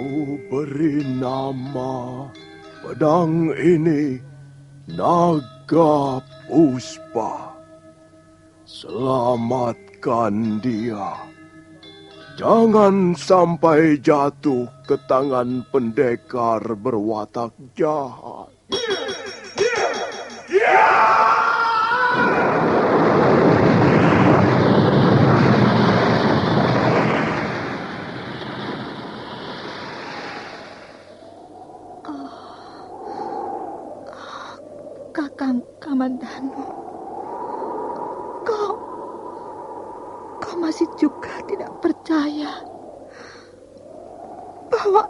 Ku beri nama pedang ini Naga Puspa. Selamatkan dia. Jangan sampai jatuh ke tangan pendekar berwatak jahat. Kakang Kamandanu, kau masih juga tidak percaya bahwa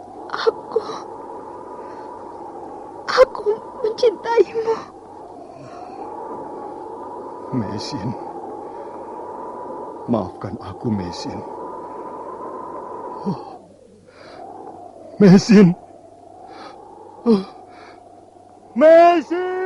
aku mencintaimu. Mesin, maafkan aku, Mesin. Mesin. Mesin!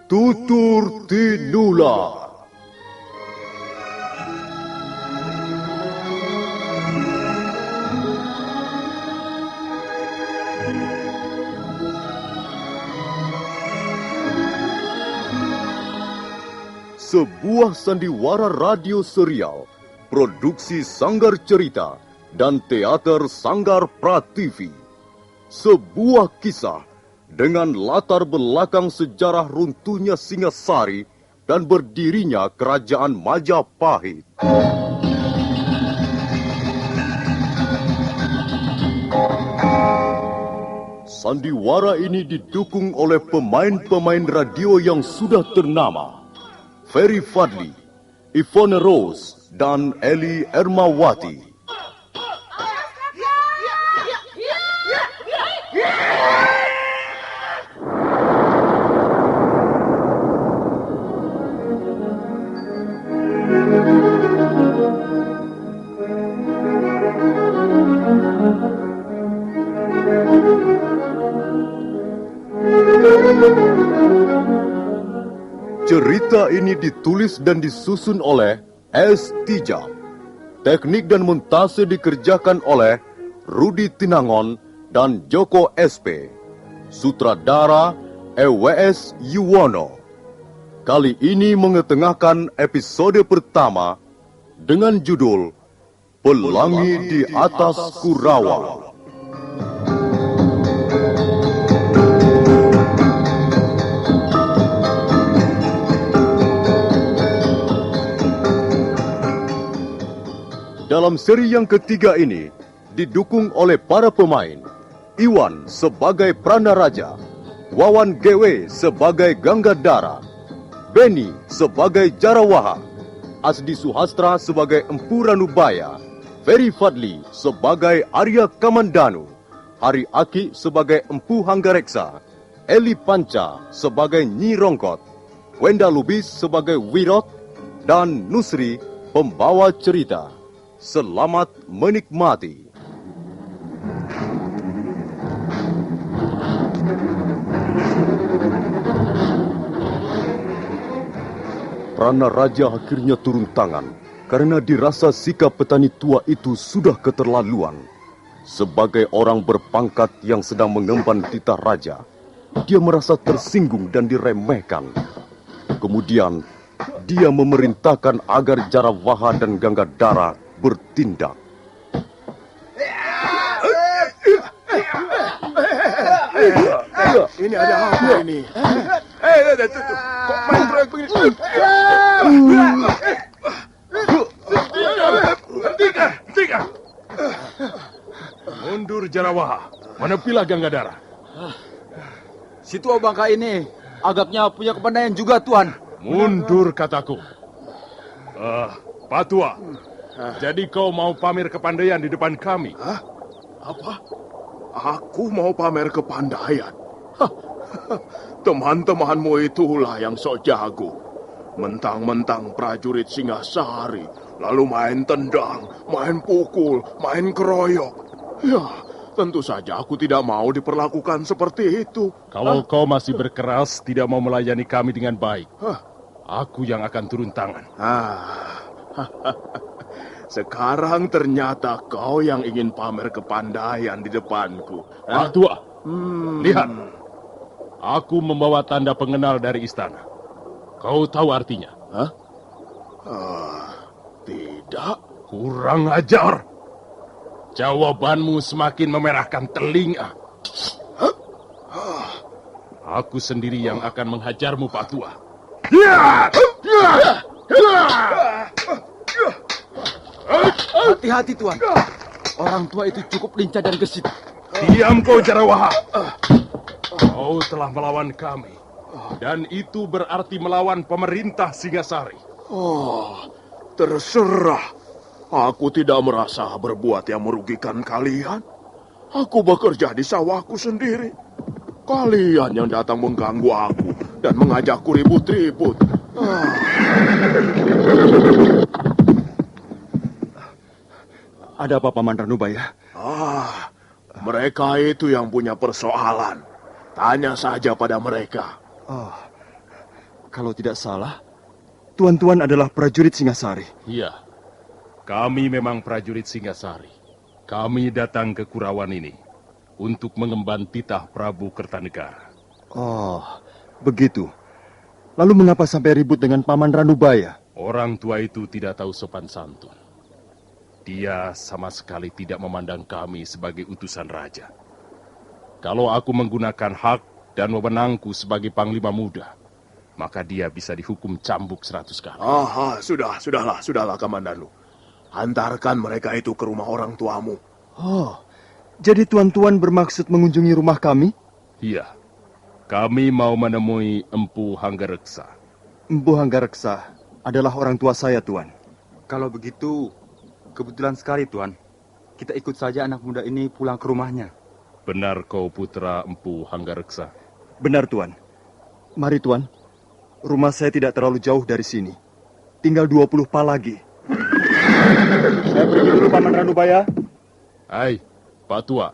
Tutur Tinula. Sebuah sandiwara radio serial, produksi Sanggar Cerita dan Teater Sanggar Prativi. Sebuah kisah dengan latar belakang sejarah runtuhnya Singasari dan berdirinya Kerajaan Majapahit. Sandiwara ini didukung oleh pemain-pemain radio yang sudah ternama. Ferry Fadli, Ivone Rose, dan Eli Ermawati. Cerita ini ditulis dan disusun oleh S. Tijab. Teknik dan montase dikerjakan oleh Rudi Tinangon dan Joko SP. Sutradara EWS Yuwono. Kali ini mengetengahkan episode pertama dengan judul Pelangi di Atas Kurawa. Dalam seri yang ketiga ini, didukung oleh para pemain. Iwan sebagai Pranaraja, Wawan GW sebagai Ganggadara, Beni sebagai Jarawaha, Asdi Suhastra sebagai Empu Ranubaya, Ferry Fadli sebagai Arya Kamandanu, Hari Aki sebagai Empu Hanggareksa, Eli Panca sebagai Nyi Rongkot, Wenda Lubis sebagai Wirot, dan Nusri pembawa cerita. Selamat menikmati. Pranaraja akhirnya turun tangan karena dirasa sikap petani tua itu sudah keterlaluan. Sebagai orang berpangkat yang sedang mengemban titah raja, dia merasa tersinggung dan diremehkan. Kemudian, dia memerintahkan agar Jarawaha dan Ganggadara bertindak. Ini ada apa ini? Kok main proyek begini? Hentikan! Mundur Jarawaha, menepilah Ganggadara. Si tua bangka ini agaknya punya kepandaian juga, Tuan. Mundur kataku. Pak Tua, jadi kau mau pamer kepandaian di depan kami? Hah? Apa? Aku mau pamer kepandaian? Teman-temanmu itulah yang sok jago. Mentang-mentang prajurit Singasari, lalu main tendang, main pukul, main keroyok. Ya, Tentu saja aku tidak mau diperlakukan seperti itu. Kalau kau masih berkeras tidak mau melayani kami dengan baik, Hah? aku yang akan turun tangan. Sekarang ternyata kau yang ingin pamer kepandaian di depanku. Pak Tua, lihat. Aku membawa tanda pengenal dari istana. Kau tahu artinya? Hah? Tidak. Kurang ajar. Jawabanmu semakin memerahkan telinga. Aku sendiri yang akan menghajarmu, Pak Tua. Hati-hati, Tuan. Orang tua itu cukup lincah dan gesit. Diam kau, Jarawaha. Kau telah melawan kami. Dan itu berarti melawan pemerintah Singasari. Terserah. Aku tidak merasa berbuat yang merugikan kalian. Aku bekerja di sawahku sendiri. Kalian yang datang mengganggu aku dan mengajakku ribut-ribut. Ada apa, Paman Ranubaya? Mereka itu yang punya persoalan. Tanya saja pada mereka. Kalau tidak salah, tuan-tuan adalah prajurit Singasari. Iya, kami memang prajurit Singasari. Kami datang ke Kurawan ini untuk mengemban titah Prabu Kertanegara. Oh, begitu. Lalu mengapa sampai ribut dengan Paman Ranubaya? Orang tua itu tidak tahu sopan santun. Dia sama sekali tidak memandang kami sebagai utusan raja. Kalau aku menggunakan hak dan wewenangku sebagai panglima muda, maka dia bisa dihukum cambuk 100 kali. Sudahlah, Kamandanu. Hantarkan mereka itu ke rumah orang tuamu. Jadi tuan-tuan bermaksud mengunjungi rumah kami? Iya, kami mau menemui Empu Hanggareksa. Empu Hanggareksa adalah orang tua saya, Tuan. Kalau begitu, kebetulan sekali, Tuan. Kita ikut saja anak muda ini pulang ke rumahnya. Benar kau putra Empu Hanggareksa? Benar, Tuan. Mari, Tuan. Rumah saya tidak terlalu jauh dari sini. Tinggal 20 pa lagi. Saya pergi dulu, Paman Ranubaya. Hai, Pak Tua.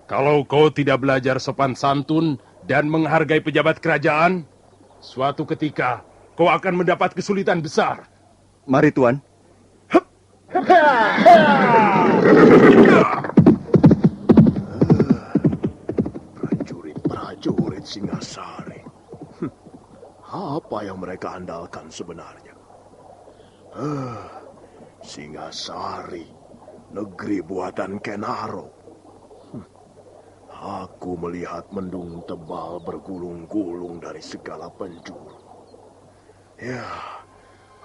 Kalau kau tidak belajar sopan santun dan menghargai pejabat kerajaan, suatu ketika kau akan mendapat kesulitan besar. Mari, Tuan. Prajurit Singasari. Apa yang mereka andalkan sebenarnya? Singasari, negeri buatan Kenaro. Aku melihat mendung tebal bergulung-gulung dari segala penjuru. Ya,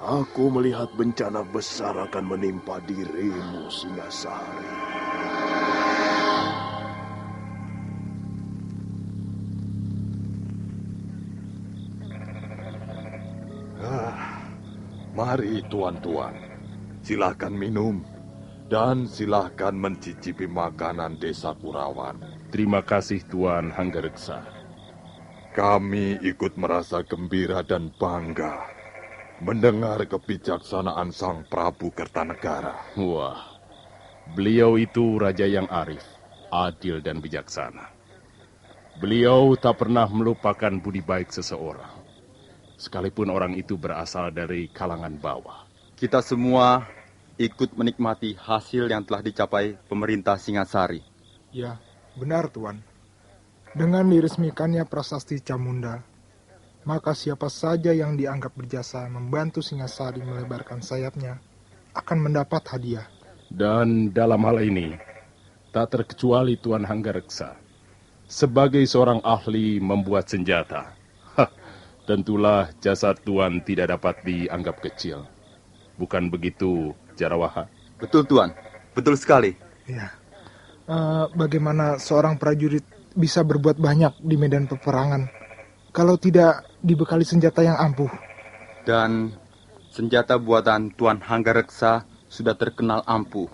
aku melihat bencana besar akan menimpa dirimu, Singasari. Mari tuan-tuan, silakan minum dan silakan mencicipi makanan desa Kurawan. Terima kasih Tuan Hanggareksa. Kami ikut merasa gembira dan bangga mendengar kebijaksanaan Sang Prabu Kertanegara. Wah, beliau itu raja yang arif, adil dan bijaksana. Beliau tak pernah melupakan budi baik seseorang, sekalipun orang itu berasal dari kalangan bawah. Kita semua ikut menikmati hasil yang telah dicapai pemerintah Singasari. Ya, benar Tuan. Dengan diresmikannya prasasti Camunda, maka siapa saja yang dianggap berjasa membantu Singasari melebarkan sayapnya akan mendapat hadiah. Dan dalam hal ini, tak terkecuali Tuan Hanggareksa, sebagai seorang ahli membuat senjata, tentulah jasa Tuan tidak dapat dianggap kecil. Bukan begitu, Jarawaha? Betul, Tuan. Betul sekali. Ya. Bagaimana seorang prajurit bisa berbuat banyak di medan peperangan kalau tidak dibekali senjata yang ampuh? Dan senjata buatan Tuan Hanggareksa sudah terkenal ampuh.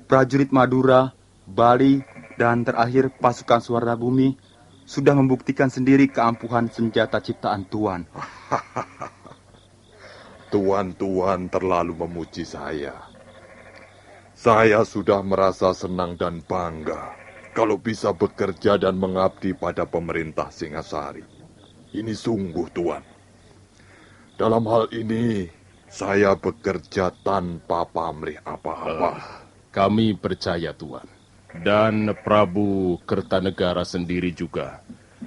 Prajurit Madura, Bali, dan terakhir pasukan Suara Bumi sudah membuktikan sendiri keampuhan senjata ciptaan Tuan. Tuan-tuan terlalu memuji saya. Saya sudah merasa senang dan bangga kalau bisa bekerja dan mengabdi pada pemerintah Singasari. Ini sungguh, Tuan. Dalam hal ini, saya bekerja tanpa pamrih apa-apa. Kami percaya, Tuan. Dan Prabu Kertanegara sendiri juga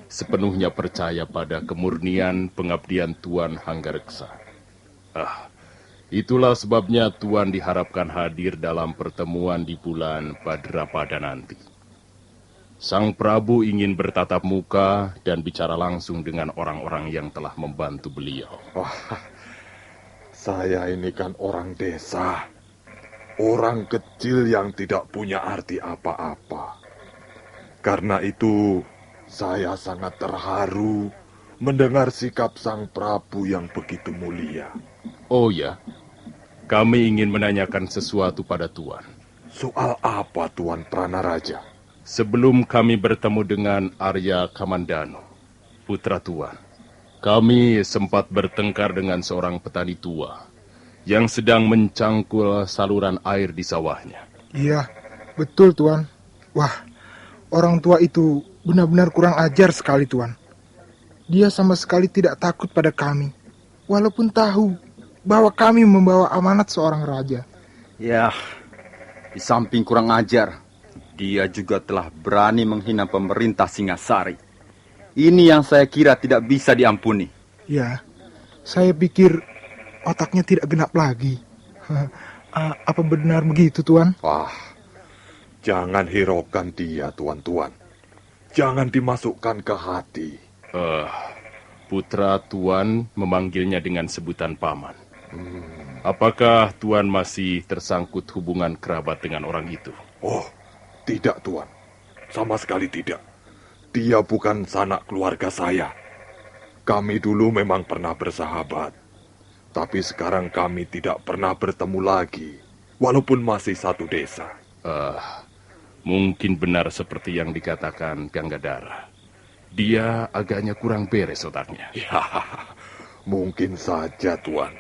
sepenuhnya percaya pada kemurnian pengabdian Tuan Hanggareksa. Itulah sebabnya Tuan diharapkan hadir dalam pertemuan di bulan Bhadrapada nanti. Sang Prabu ingin bertatap muka dan bicara langsung dengan orang-orang yang telah membantu beliau. Saya ini kan orang desa. Orang kecil yang tidak punya arti apa-apa. Karena itu, saya sangat terharu mendengar sikap Sang Prabu yang begitu mulia. Oh ya, kami ingin menanyakan sesuatu pada Tuan. Soal apa, Tuan Pranaraja? Sebelum kami bertemu dengan Arya Kamandano, putra Tuan, kami sempat bertengkar dengan seorang petani tua yang sedang mencangkul saluran air di sawahnya. Iya, betul Tuan. Wah, orang tua itu benar-benar kurang ajar sekali Tuan. Dia sama sekali tidak takut pada kami, walaupun tahu bahwa kami membawa amanat seorang raja. Ya, di samping kurang ajar, dia juga telah berani menghina pemerintah Singasari. Ini yang saya kira tidak bisa diampuni. Ya, saya pikir otaknya tidak genap lagi. Apa benar begitu, Tuan? Jangan hiraukan dia, Tuan-Tuan. Jangan dimasukkan ke hati. Putra Tuan memanggilnya dengan sebutan paman. Apakah Tuan masih tersangkut hubungan kerabat dengan orang itu? Oh, tidak, Tuan. Sama sekali tidak. Dia bukan sanak keluarga saya. Kami dulu memang pernah bersahabat. Tapi sekarang kami tidak pernah bertemu lagi. Walaupun masih satu desa. Mungkin benar seperti yang dikatakan Ganggadara. Dia agaknya kurang beres otaknya. Ya, mungkin saja, Tuan.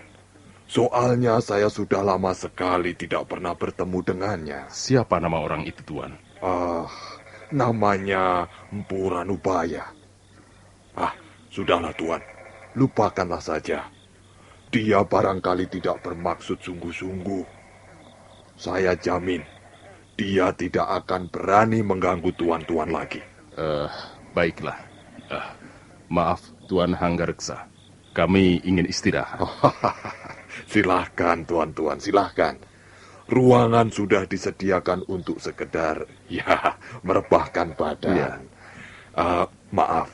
Soalnya saya sudah lama sekali tidak pernah bertemu dengannya. Siapa nama orang itu, Tuan? Namanya Empu Ranubaya. Sudahlah, Tuan. Lupakanlah saja. Dia barangkali tidak bermaksud sungguh-sungguh. Saya jamin, dia tidak akan berani mengganggu Tuan-Tuan lagi. Baiklah. Maaf, Tuan Hanggareksa. Kami ingin istirahat. Silahkan, Tuan-Tuan, silahkan. Ruangan sudah disediakan untuk sekedar, merebahkan badan. Maaf,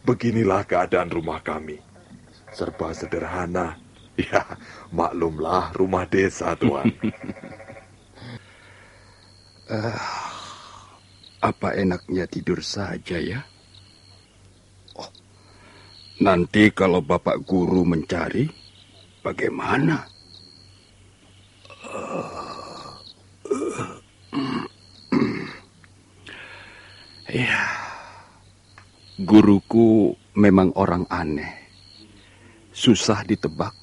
beginilah keadaan rumah kami. Serba sederhana. Ya, maklumlah rumah desa, Tuan. Apa enaknya tidur saja ya? Nanti kalau Bapak Guru mencari, bagaimana? Ya, guruku memang orang aneh. Susah ditebak,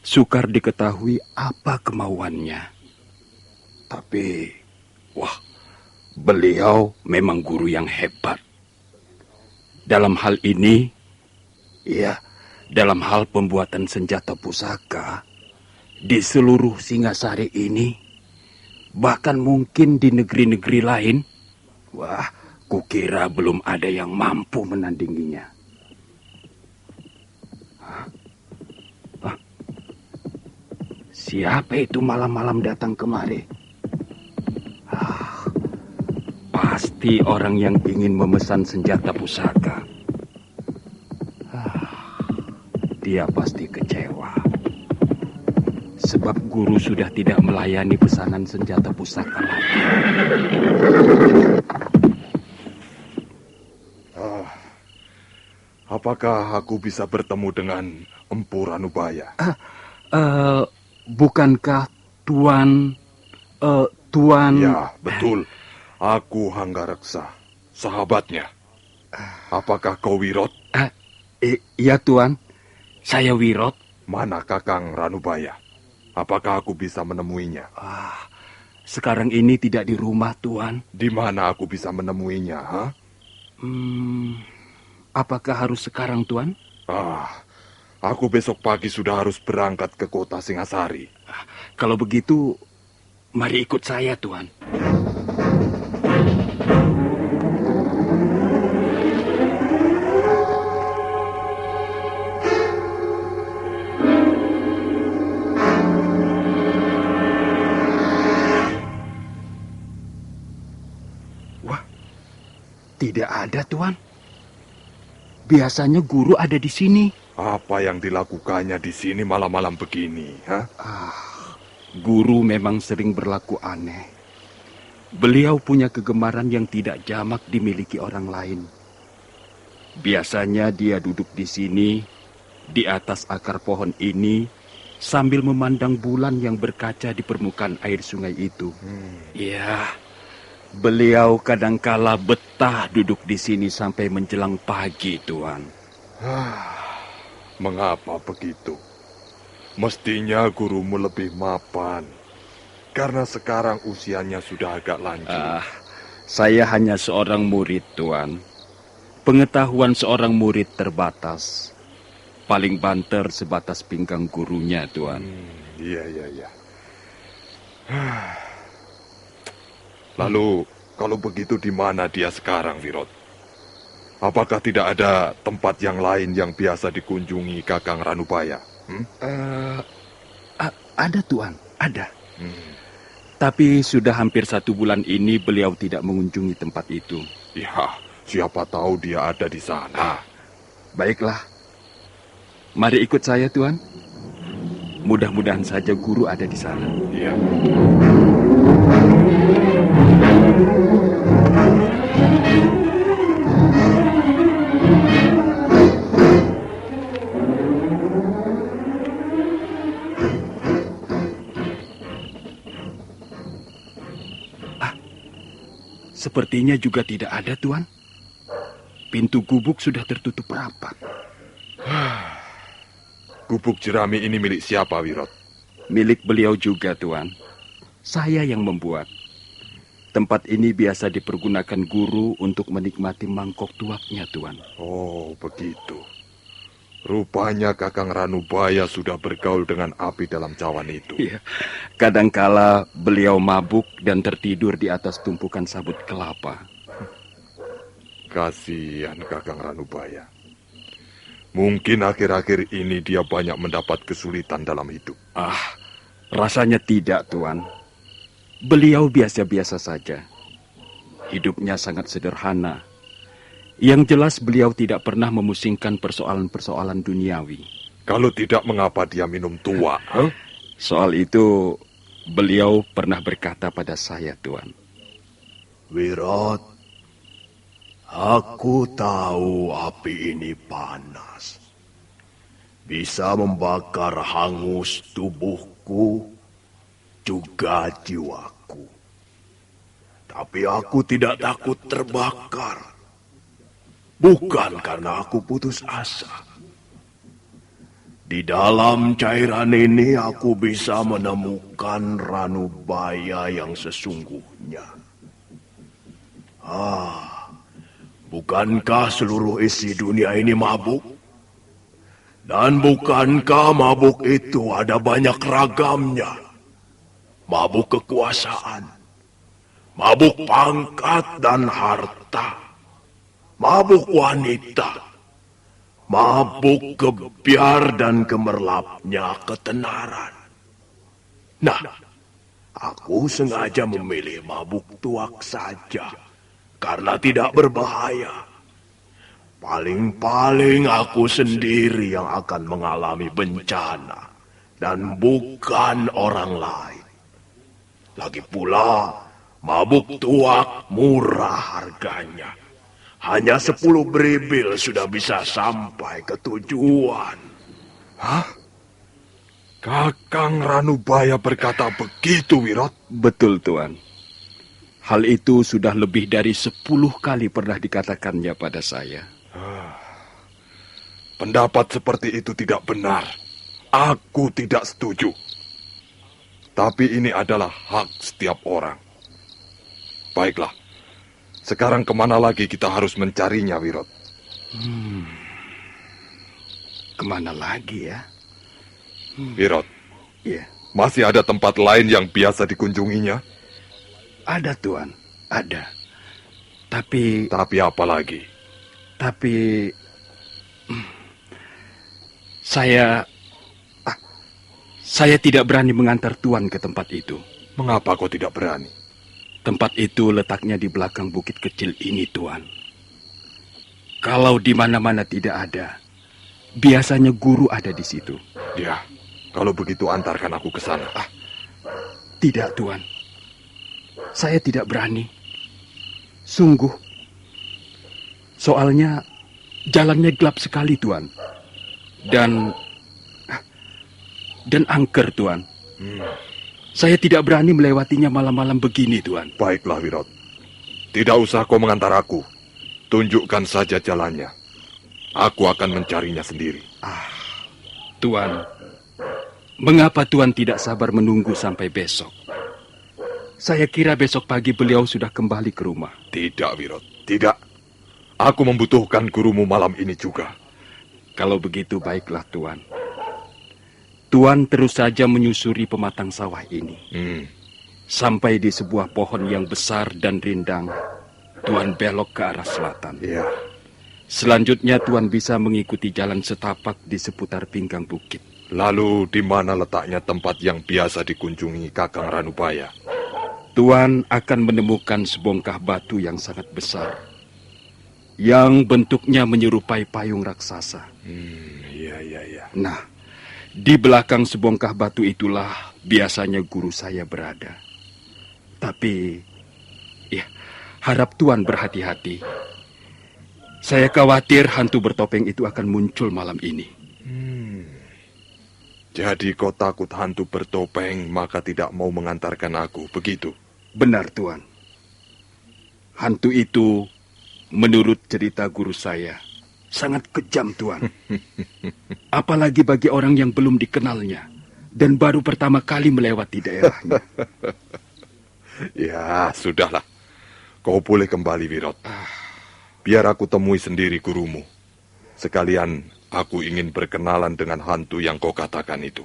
sukar diketahui apa kemauannya. Tapi, beliau memang guru yang hebat. Dalam hal ini, dalam hal pembuatan senjata pusaka, di seluruh Singasari ini, bahkan mungkin di negeri-negeri lain, kukira belum ada yang mampu menandinginya. Siapa itu malam-malam datang kemari? Pasti orang yang ingin memesan senjata pusaka. Dia pasti kecewa. Sebab guru sudah tidak melayani pesanan senjata pusaka lagi. Apakah aku bisa bertemu dengan Empu Ranubaya? Bukankah Tuan... Ya, betul. Aku Hanggareksa, sahabatnya. Apakah kau Wirot? Iya, Tuan. Saya Wirot. Mana Kakang Ranubaya? Apakah aku bisa menemuinya? sekarang ini tidak di rumah, Tuan. Di mana aku bisa menemuinya, ha? Apakah harus sekarang, Tuan? Aku besok pagi sudah harus berangkat ke kota Singasari. Kalau begitu, mari ikut saya, Tuan. Tidak ada, Tuan. Biasanya guru ada di sini. Apa yang dilakukannya di sini malam-malam begini, ha? Guru memang sering berlaku aneh. Beliau punya kegemaran yang tidak jamak dimiliki orang lain. Biasanya dia duduk di sini, di atas akar pohon ini, sambil memandang bulan yang berkaca di permukaan air sungai itu. Ya, beliau kadangkala betah duduk di sini sampai menjelang pagi, Tuan. Mengapa begitu? Mestinya gurumu lebih mapan. Karena sekarang usianya sudah agak lanjut. Saya hanya seorang murid, Tuan. Pengetahuan seorang murid terbatas. Paling banter sebatas pinggang gurunya, Tuan. Iya. Lalu, kalau begitu di mana dia sekarang, Wirot? Apakah tidak ada tempat yang lain yang biasa dikunjungi Kakang Ranubaya? Ada, Tuan, ada. Tapi sudah hampir 1 bulan ini beliau tidak mengunjungi tempat itu. Ya, siapa tahu dia ada di sana. Baiklah. Mari ikut saya, Tuan. Mudah-mudahan saja guru ada di sana. Iya. Sepertinya juga tidak ada, Tuan. Pintu gubuk sudah tertutup rapat. Gubuk jerami ini milik siapa, Wirot? Milik beliau juga, Tuan. Saya yang membuat. Tempat ini biasa dipergunakan guru untuk menikmati mangkok tuaknya, Tuan. Oh, begitu. Rupanya Kakang Ranubaya sudah bergaul dengan api dalam cawan itu. Iya. Kadangkala beliau mabuk dan tertidur di atas tumpukan sabut kelapa. Kasihan Kakang Ranubaya. Mungkin akhir-akhir ini dia banyak mendapat kesulitan dalam hidup. Rasanya tidak, Tuan. Beliau biasa-biasa saja. Hidupnya sangat sederhana. Yang jelas beliau tidak pernah memusingkan persoalan-persoalan duniawi. Kalau tidak, mengapa dia minum tua? Soal itu, beliau pernah berkata pada saya, Tuan. Wirot, aku tahu api ini panas. Bisa membakar hangus tubuhku, juga jiwaku. Tapi aku tidak takut terbakar. Bukan karena aku putus asa. Di dalam cairan ini aku bisa menemukan Ranubaya yang sesungguhnya. Bukankah seluruh isi dunia ini mabuk? Dan bukankah mabuk itu ada banyak ragamnya? Mabuk kekuasaan, mabuk pangkat dan harta, mabuk wanita, mabuk kebiar dan gemerlapnya ketenaran. Nah, aku sengaja memilih mabuk tuak saja, karena tidak berbahaya. Paling-paling aku sendiri yang akan mengalami bencana, dan bukan orang lain. Lagi pula, mabuk tuak murah harganya. Hanya 10 beribil sudah bisa sampai ke tujuan. Kakang Ranubaya berkata begitu, Wirot? Betul, Tuan. Hal itu sudah lebih dari 10 kali pernah dikatakannya pada saya. Pendapat seperti itu tidak benar. Aku tidak setuju. Tapi ini adalah hak setiap orang. Baiklah, sekarang kemana lagi kita harus mencarinya, Wirot? Kemana lagi ya? Wirot, Iya. masih ada tempat lain yang biasa dikunjunginya? Ada, Tuan. Ada. Tapi apa lagi? Saya tidak berani mengantar Tuan ke tempat itu. Mengapa kau tidak berani? Tempat itu letaknya di belakang bukit kecil ini, Tuan. Kalau di mana-mana tidak ada, biasanya guru ada di situ. Ya, kalau begitu antarkan aku ke sana. Tidak, Tuan. Saya tidak berani. Sungguh. Soalnya jalannya gelap sekali, Tuan. Dan angker, Tuan. Saya tidak berani melewatinya malam-malam begini, Tuan. Baiklah, Wirot. Tidak usah kau mengantar aku. Tunjukkan saja jalannya. Aku akan mencarinya sendiri. Tuan, mengapa Tuan tidak sabar menunggu sampai besok? Saya kira besok pagi beliau sudah kembali ke rumah. Tidak, Wirot. Tidak. Aku membutuhkan gurumu malam ini juga. Kalau begitu, baiklah, Tuan. Tuan terus saja menyusuri pematang sawah ini. Sampai di sebuah pohon yang besar dan rindang, Tuan belok ke arah selatan. Iya. Selanjutnya Tuan bisa mengikuti jalan setapak di seputar pinggang bukit. Lalu di mana letaknya tempat yang biasa dikunjungi Kakang Ranubaya? Tuan akan menemukan sebongkah batu yang sangat besar, yang bentuknya menyerupai payung raksasa. Iya. Nah, di belakang sebongkah batu itulah biasanya guru saya berada. Tapi, ya, harap Tuan berhati-hati. Saya khawatir hantu bertopeng itu akan muncul malam ini. Jadi kau takut hantu bertopeng, maka tidak mau mengantarkan aku, begitu? Benar, Tuan. Hantu itu, menurut cerita guru saya, sangat kejam, Tuan. Apalagi bagi orang yang belum dikenalnya dan baru pertama kali melewati daerahnya. Ya, sudahlah. Kau boleh kembali, Wirot. Biar aku temui sendiri gurumu. Sekalian aku ingin berkenalan dengan hantu yang kau katakan itu.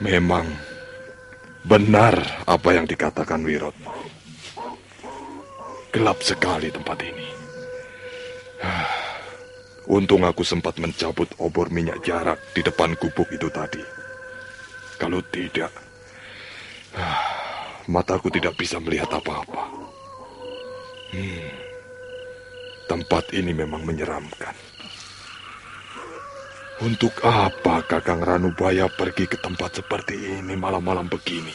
Memang benar apa yang dikatakan Wirot. Gelap sekali tempat ini. Untung aku sempat mencabut obor minyak jarak di depan gubuk itu tadi. Kalau tidak, mataku tidak bisa melihat apa-apa. Tempat ini memang menyeramkan. Untuk apa Kakang Ranubaya pergi ke tempat seperti ini malam-malam begini?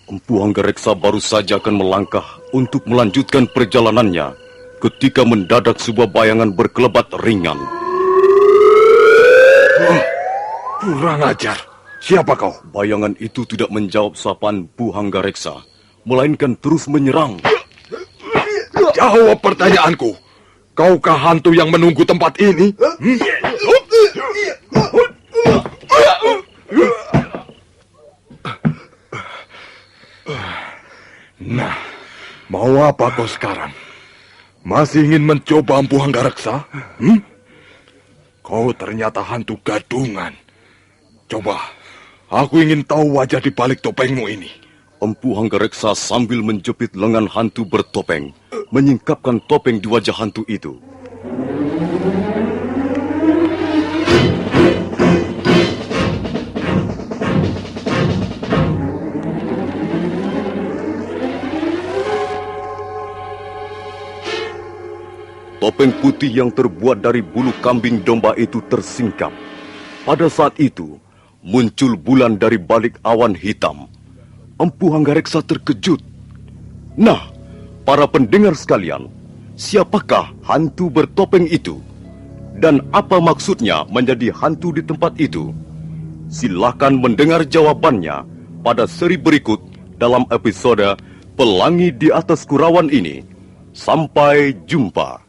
Empu Hanggareksa baru saja akan melangkah untuk melanjutkan perjalanannya ketika mendadak sebuah bayangan berkelebat ringan. Kurang ajar. Siapa kau? Bayangan itu tidak menjawab sapaan Empu Hanggareksa, melainkan terus menyerang. Jawab pertanyaanku. Kaukah hantu yang menunggu tempat ini? Nah, mau apa kau sekarang? Masih ingin mencoba Empu Hanggareksa? Kau ternyata hantu gadungan. Coba, aku ingin tahu wajah di balik topengmu ini. Empu Hanggareksa sambil menjepit lengan hantu bertopeng, menyingkapkan topeng di wajah hantu itu. Topeng putih yang terbuat dari bulu kambing domba itu tersingkap. Pada saat itu, muncul bulan dari balik awan hitam. Empu Hanggareksa terkejut. Nah, para pendengar sekalian, siapakah hantu bertopeng itu? Dan apa maksudnya menjadi hantu di tempat itu? Silakan mendengar jawabannya pada seri berikut dalam episode Pelangi di Atas Kurawan ini. Sampai jumpa.